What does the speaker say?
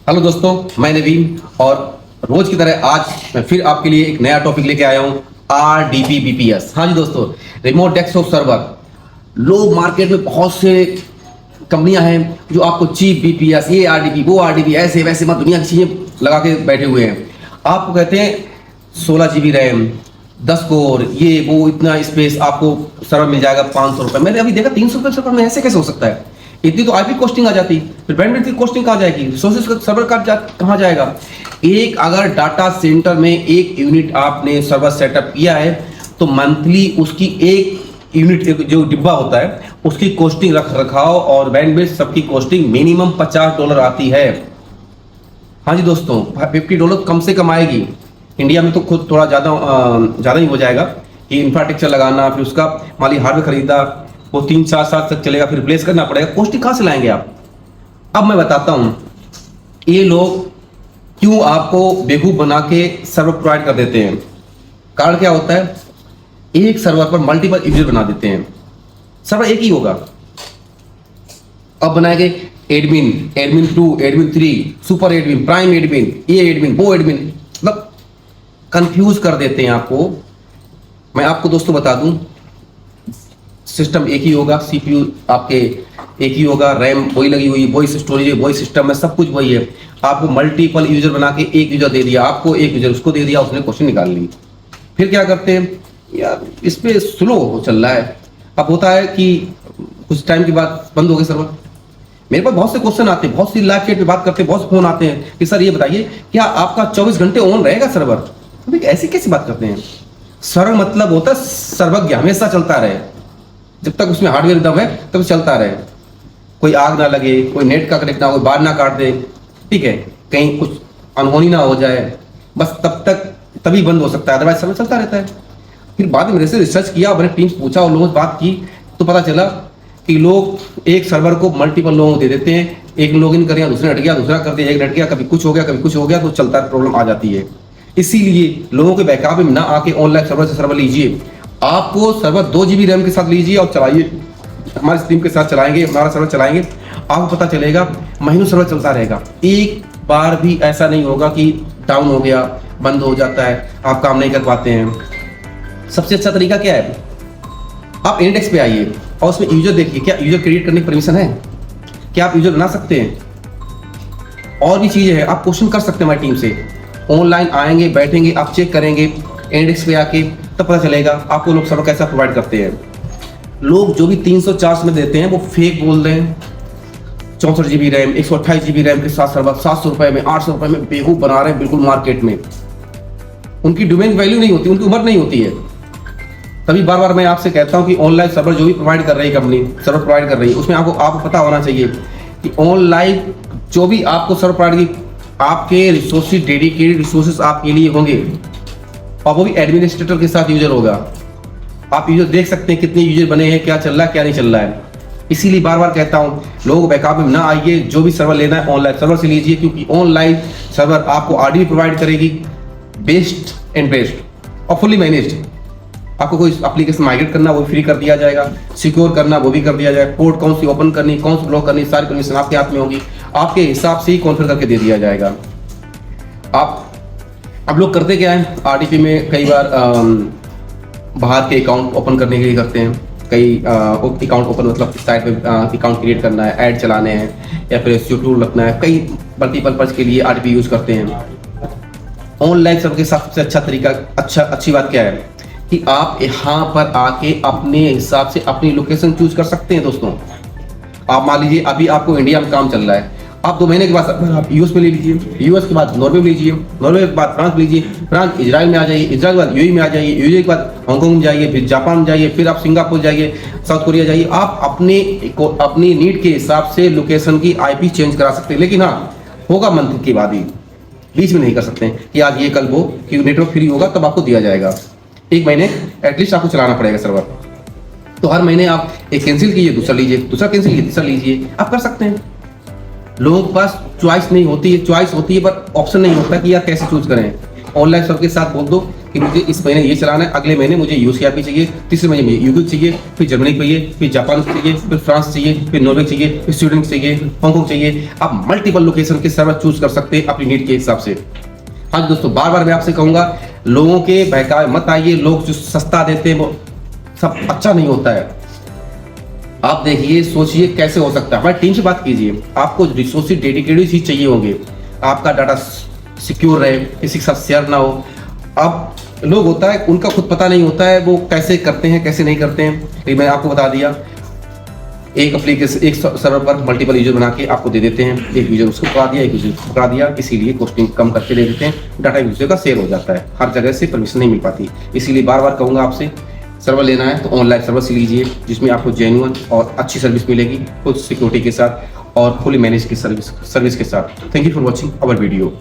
Hello दोस्तों, मैं नवीन और रोज की तरह आज मैं फिर आपके लिए एक नया टॉपिक लेके आया हूँ। RDP BPS। हाँ जी दोस्तों, रिमोट डेस्कटॉप सर्वर। लोग मार्केट में बहुत से कंपनियां हैं जो आपको चीप BPS, ये RDP वो RDP ऐसे वैसे मत दुनिया की चीजें लगा के बैठे हुए हैं। आपको कहते हैं 16 GB रैम, 10 कोर, ये वो इतना स्पेस आपको सर्वर मिल जाएगा 500 रुपये। मैंने अभी देखा 300 रुपये सर्वर में ऐसे कैसे हो सकता है? इतनी तो आईपी कॉस्टिंग आ जाती, फिर बैंडविड्थ की कॉस्टिंग कहाँ जाएगी, रिसोर्सेज का सर्वर कहाँ जाएगा। एक अगर डाटा सेंटर में एक यूनिट आपने सर्वर सेटअप किया है तो मंथली उसकी एक यूनिट जो डिब्बा होता है उसकी कॉस्टिंग, रख रखाव और बैंडविड्थ सबकी कॉस्टिंग मिनिमम $50 आती है। हाँ जी दोस्तों, $50 कम से कम आएगी। इंडिया में तो खुद थोड़ा ज़्यादा ही हो जाएगा कि इंफ्रास्ट्रक्चर लगाना, फिर उसका माली हार्डवेयर खरीदा, वो 3-4 साल तक चलेगा, फिर रिप्लेस करना पड़ेगा। कॉस्टिंग कहाँ से लाएंगे आप? अब मैं बताता हूँ ये लोग क्यों आपको बेवकूफ बना के सर्वर प्रोवाइड कर देते हैं। कारण क्या होता है, एक सर्वर पर मल्टीपल यूजर बना देते हैं। सर्वर एक ही होगा, अब बनाएंगे admin, admin 2, admin 3, super admin, prime admin, ये एडमिन वो एडमिन, मतलब कंफ्यूज कर देते हैं आपको। मैं आपको दोस्तों बता दूं, सिस्टम एक ही होगा, सीपीयू आपके एक ही होगा, रैम वही लगी हुई, वही स्टोरेज है, वही सिस्टम है, सब कुछ वही है। आपको मल्टीपल यूजर बना के एक यूजर दे दिया, आपको एक यूजर उसको दे दिया, उसने क्वेश्चन निकाल ली। फिर क्या करते हैं यार, इस पे स्लो चल रहा है। अब होता है कि कुछ टाइम के बाद बंद हो गए सर्वर। मेरे पास बहुत से क्वेश्चन आते हैं, बहुत सी लाइव चैट पे बात करते हैं, बहुत से फोन आते हैं कि सर ये बताइए क्या आपका 24 घंटे ऑन रहेगा सर्वर? तो ऐसी कैसी बात करते हैं? सर्वर मतलब होता है सर्वज्ञ, हमेशा चलता रहे, जब तक उसमें हार्डवेयर दम है तब चलता रहे, कोई आग ना लगे, कोई नेट का कनेक्ट ना हो, बाढ़ ना काट दे, ठीक है, कहीं कुछ अनहोनी ना हो जाए, बस तब तक तभी बंद हो सकता है, अदरवाइज सर्वर चलता रहता है। फिर बाद में मेरे से रिसर्च किया, मैंने टीम्स पूछा और लोगों से बात की तो पता चला कि लोग एक सर्वर को मल्टीपल लोगों को दे देते हैं। एक लॉग इन कर, दूसरा हट गया, दूसरा कर दिया, एक हट गया, कभी कुछ हो गया, कभी कुछ हो गया, तो चलता प्रॉब्लम आ जाती है। इसीलिए लोगों के बैकअप में ना आके ऑनलाइन सर्वर से सर्वर लीजिए। आपको सर्वर 2 GB रैम के साथ लीजिए और चलाइए, हमारे स्ट्रीम के साथ चलाएंगे, हमारा सर्वर चलाएंगे, आपको पता चलेगा महीनों सर्वर चलता रहेगा। एक बार भी ऐसा नहीं होगा कि डाउन हो गया, बंद हो जाता है, आप काम नहीं कर पाते हैं। सबसे अच्छा तरीका क्या है, आप इंडेक्स पे आइए और उसमें यूजर देखिए, क्या यूजर क्रिएट करने की परमिशन है, क्या आप यूजर बना सकते हैं। और भी चीजें हैं, आप क्वेश्चन कर सकते हैं हमारी टीम से। ऑनलाइन आएंगे, बैठेंगे, आप चेक करेंगे इंडेक्स पे आके, तब पता चलेगा आपको लोग सर्वर कैसा प्रोवाइड करते हैं। लोग जो भी 300-400 में देते हैं वो फेक बोल रहे हैं। 64 GB रैम, 128 GB रैम के साथ सर्वर 700 रुपए में, 800 रुपए में बेवकूफ बना रहे हैं बिल्कुल मार्केट में। उनकी डोमेन वैल्यू नहीं होती, उनकी उम्र नहीं होती है। तभी बार बार मैं आपसे कहता हूं कि ऑनलाइन सर्वर जो भी प्रोवाइड कर रही है कंपनी, सर्वर प्रोवाइड कर रही है, उसमें आपको पता होना चाहिए कि ऑनलाइन जो भी आपको सर्वर प्रोवाइड की, आपके रिसोर्सेज, डेडिकेटेड रिसोर्सेज आपके लिए होंगे और वो भी एडमिनिस्ट्रेटर के साथ यूजर होगा। आप यूजर देख सकते हैं कितने यूजर बने हैं, क्या चल रहा है, क्या नहीं चल रहा है। इसीलिए बार बार कहता हूं लोगों बैकअप में ना आइए, जो भी सर्वर लेना है ऑनलाइन सर्वर से लीजिए, क्योंकि ऑनलाइन सर्वर आपको RDP प्रोवाइड करेगी, बेस्ट एंड बेस्ट और फुली मैनेज्ड। आपको कोई एप्लीकेशन माइग्रेट करना वो फ्री कर दिया जाएगा, सिक्योर करना वो भी कर दिया जाएगा, पोर्ट कौन सी ओपन करनी, कौन सी ब्लॉक करनी, सारी परमिशन आपके हाथ में होगी, आपके हिसाब से ही कॉन्फ़िगर करके दे दिया जाएगा। अब लोग करते क्या है, RDP में कई बार बाहर के अकाउंट ओपन करने के लिए करते हैं। कई अकाउंट ओपन मतलब साइट पे अकाउंट क्रिएट करना है, ऐड चलाने हैं, या फिर SEO टूल रखना है, कई मल्टीपर्पज के लिए RDP यूज करते हैं। ऑनलाइन सर्वर के सबसे अच्छा तरीका, अच्छी बात क्या है कि आप यहाँ पर आके अपने हिसाब से अपनी लोकेशन चूज कर सकते हैं। दोस्तों आप मान लीजिए अभी आपको इंडिया में काम चल रहा है, आप 2 महीने के बाद आप यूएस में ले लीजिए, यूएस के बाद नॉर्वे में लीजिए, नॉर्वे के बाद फ्रांस लीजिए, फ्रांस इजराइल में आ जाइए, इजराइल के बाद यूएई में आ जाइए, यूएई के बाद हांगकांग में जाइए, फिर जापान में जाइए, फिर आप सिंगापुर जाइए, साउथ कोरिया जाइए। आप अपनी नीड के हिसाब से लोकेशन की IP चेंज करा सकते हैं, लेकिन हाँ होगा मंथ के बाद ही, बीच में नहीं कर सकते हैं कि आज ये कल वो, क्योंकि नेटवर्क फ्री होगा तब आपको दिया जाएगा। 1 महीने एटलीस्ट आपको चलाना पड़ेगा सर्वर। तो हर महीने आप एक कैंसिल कीजिए, दूसरा लीजिए, दूसरा कैंसिल कीजिए, तीसरा लीजिए, आप कर सकते हैं। लोगों के पास चॉइस नहीं होती है, चॉइस होती है पर ऑप्शन नहीं होता कि यार कैसे चूज करें। ऑनलाइन सर्वर के साथ बोल दो कि मुझे इस महीने ये चलाना है, अगले महीने मुझे यूसीआरपी चाहिए, तीसरे महीने में यूके चाहिए, फिर जर्मनी चाहिए, फिर जापान चाहिए, फिर फ्रांस चाहिए, फिर नॉर्वे चाहिए, फिर स्वीडन चाहिए, हांगकांग चाहिए। आप मल्टीपल लोकेशन के सर्वर चूज कर सकते हैं अपनी नीड के हिसाब से। हाँ दोस्तों, बार बार मैं आपसे कहूंगा, लोगों के बहकावे मत आइए। लोग जो सस्ता देते हैं वो सब अच्छा नहीं होता है। आप देखिए, सोचिए कैसे हो सकता है। हमारी टीम से बात कीजिए, आपको रिसोर्सेज डेडिकेटेड ही चाहिए होंगे, आपका डाटा सिक्योर रहे, किसी के साथ शेयर ना हो। अब लोग होता है उनका खुद पता नहीं होता है वो कैसे करते हैं कैसे नहीं करते हैं। लेकिन मैंने आपको बता दिया, एक एप्लीकेशन एक सर्वर पर मल्टीपल यूजर बना के आपको दे देते हैं। एक यूजर उसको पकड़ा दिया, एक यूजर उसको पकड़ा दिया, इसीलिए कॉस्टिंग कम करके दे देते हैं। डाटा यूजर का शेयर हो जाता है, हर जगह से परमिशन नहीं मिल पाती। इसीलिए बार बार कहूँगा आपसे, सर्वर लेना है तो ऑनलाइन सर्वर से लीजिए, जिसमें आपको जेन्युइन और अच्छी सर्विस मिलेगी, खुद सिक्योरिटी के साथ और फुली मैनेज की सर्विस के साथ। Thank you for watching our video.